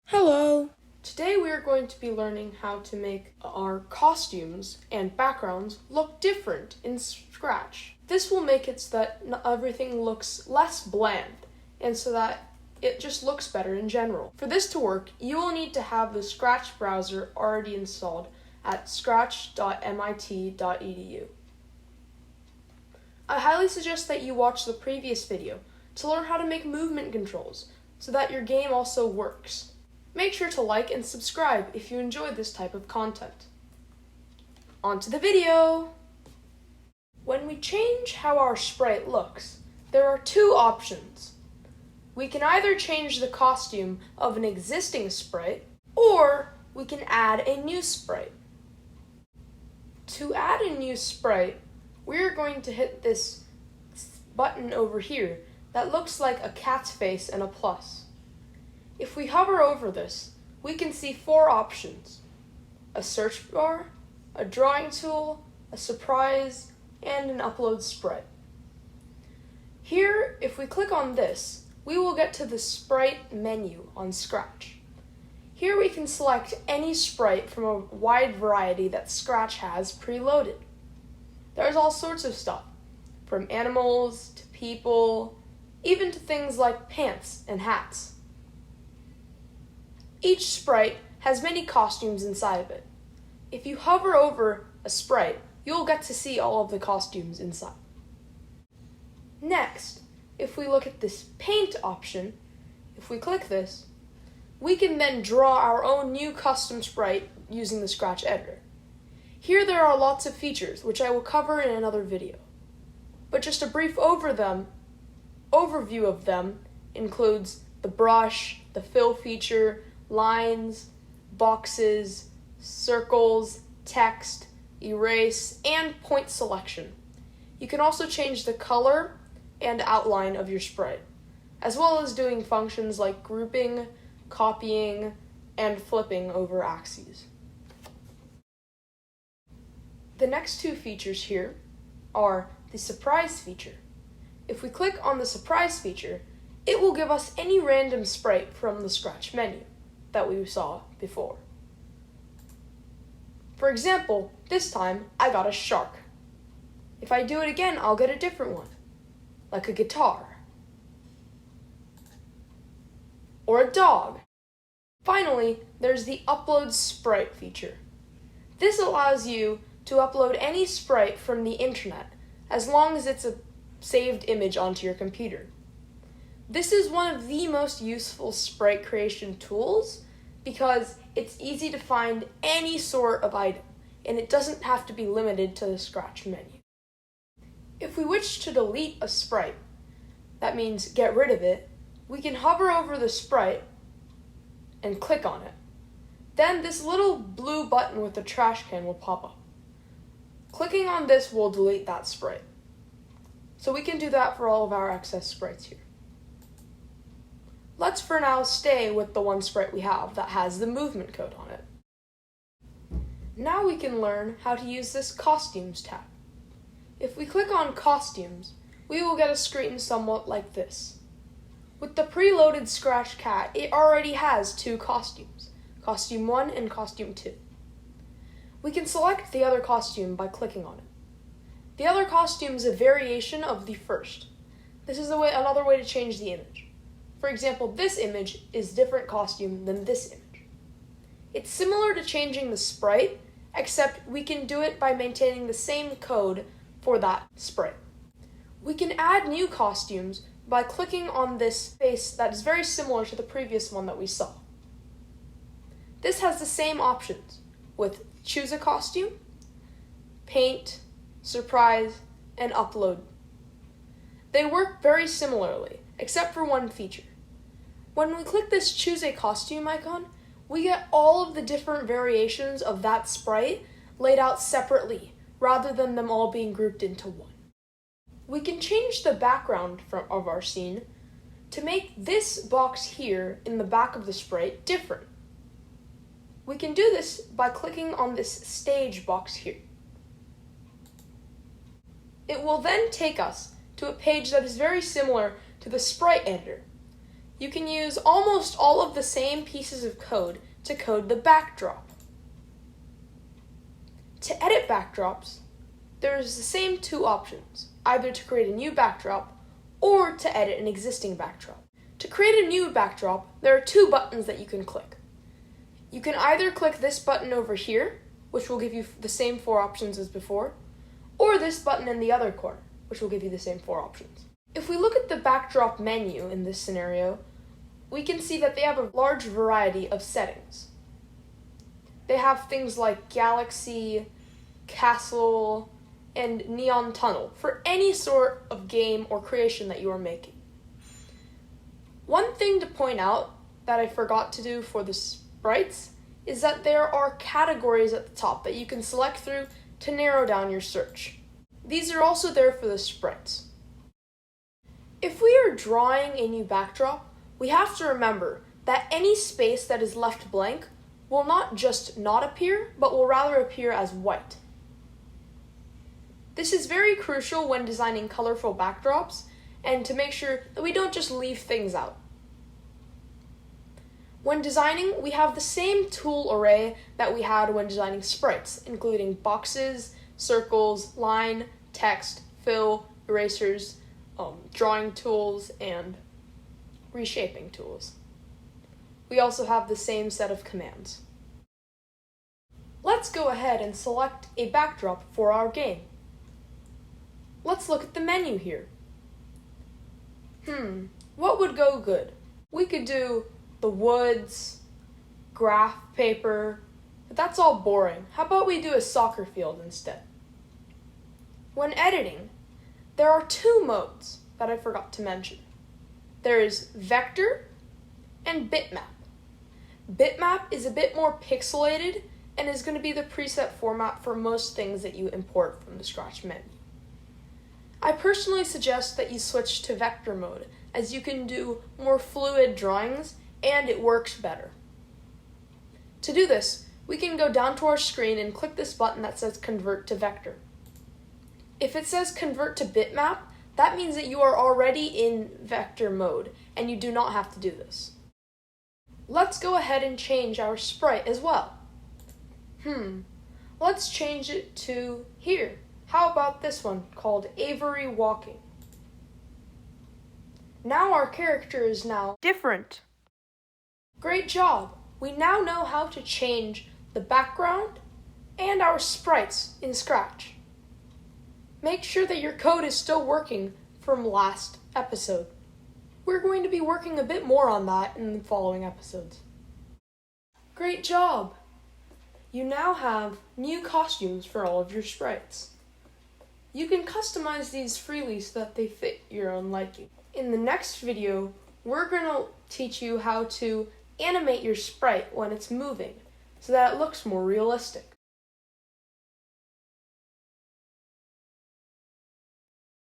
Hello! Today we are going to be learning how to make our costumes and backgrounds look different in Scratch. This will make it so that everything looks less bland and so that it just looks better in general. For this to work, you will need to have the Scratch browser already installed at scratch.mit.edu. I highly suggest that you watch the previous video to learn how to make movement controls so that your game also works. Make sure to like and subscribe if you enjoyed this type of content. On to the video! When we change how our sprite looks, there are two options. We can either change the costume of an existing sprite, or we can add a new sprite. To add a new sprite, we're going to hit this button over here that looks like a cat's face and a plus. If we hover over this, we can see four options: a search bar, a drawing tool, a surprise, and an upload sprite. Here, if we click on this, we will get to the sprite menu on Scratch. Here we can select any sprite from a wide variety that Scratch has preloaded. There's all sorts of stuff, from animals to people, even to things like pants and hats. Each sprite has many costumes inside of it. If you hover over a sprite, you'll get to see all of the costumes inside. Next, if we look at this paint option, if we click this, we can then draw our own new custom sprite using the Scratch editor. Here there are lots of features, which I will cover in another video. But just a brief overview of them includes the brush, the fill feature, lines, boxes, circles, text, erase, and point selection. You can also change the color and outline of your sprite, as well as doing functions like grouping, copying, and flipping over axes. The next two features here are the surprise feature. If we click on the surprise feature, it will give us any random sprite from the Scratch menu that we saw before. For example, this time I got a shark. If I do it again, I'll get a different one, like a guitar, or a dog. Finally, there's the upload sprite feature. This allows you to upload any sprite from the internet, as long as it's a saved image onto your computer. This is one of the most useful sprite creation tools because it's easy to find any sort of item, and it doesn't have to be limited to the Scratch menu. If we wish to delete a sprite, that means get rid of it, we can hover over the sprite and click on it. Then this little blue button with the trash can will pop up. Clicking on this will delete that sprite. So we can do that for all of our excess sprites here. Let's for now stay with the one sprite we have that has the movement code on it. Now we can learn how to use this Costumes tab. If we click on Costumes, we will get a screen somewhat like this. With the preloaded Scratch Cat, it already has two costumes, Costume 1 and Costume 2. We can select the other costume by clicking on it. The other costume is a variation of the first. This is another way to change the image. For example, this image is a different costume than this image. It's similar to changing the sprite, except we can do it by maintaining the same code for that sprite. We can add new costumes by clicking on this face that is very similar to the previous one that we saw. This has the same options with choose a costume, paint, surprise, and upload. They work very similarly, except for one feature. When we click this choose a costume icon, we get all of the different variations of that sprite laid out separately, rather than them all being grouped into one. We can change the background of our scene to make this box here in the back of the sprite different. We can do this by clicking on this stage box here. It will then take us to a page that is very similar to the sprite editor. you can use almost all of the same pieces of code to code the backdrop. To edit backdrops, there's the same two options, either to create a new backdrop or to edit an existing backdrop. To create a new backdrop, there are two buttons that you can click. You can either click this button over here, which will give you the same four options as before, or this button in the other corner, which will give you the same four options. If we look at the backdrop menu in this scenario, we can see that they have a large variety of settings. They have things like galaxy, castle, and neon tunnel for any sort of game or creation that you are making. One thing to point out that I forgot to do for the sprites is that there are categories at the top that you can select through to narrow down your search. These are also there for the sprites. If we are drawing a new backdrop, we have to remember that any space that is left blank will not just not appear, but will rather appear as white. This is very crucial when designing colorful backdrops and to make sure that we don't just leave things out. When designing, we have the same tool array that we had when designing sprites, including boxes, circles, line, text, fill, erasers, drawing tools, and reshaping tools. We also have the same set of commands. Let's go ahead and select a backdrop for our game. Let's look at the menu here. What would go good? We could do the woods, graph paper, but that's all boring. How about we do a soccer field instead? When editing, there are two modes that I forgot to mention. There is vector and bitmap. Bitmap is a bit more pixelated and is going to be the preset format for most things that you import from the Scratch menu. I personally suggest that you switch to vector mode, as you can do more fluid drawings and it works better. To do this, we can go down to our screen and click this button that says Convert to Vector. If it says Convert to Bitmap, that means that you are already in vector mode and you do not have to do this. Let's go ahead and change our sprite as well. Let's change it to here. How about this one called Avery Walking? Now our character is now different. Great job! We now know how to change the background and our sprites in Scratch. Make sure that your code is still working from last episode. We're going to be working a bit more on that in the following episodes. Great job! You now have new costumes for all of your sprites. You can customize these freely so that they fit your own liking. In the next video, we're going to teach you how to animate your sprite when it's moving so that it looks more realistic.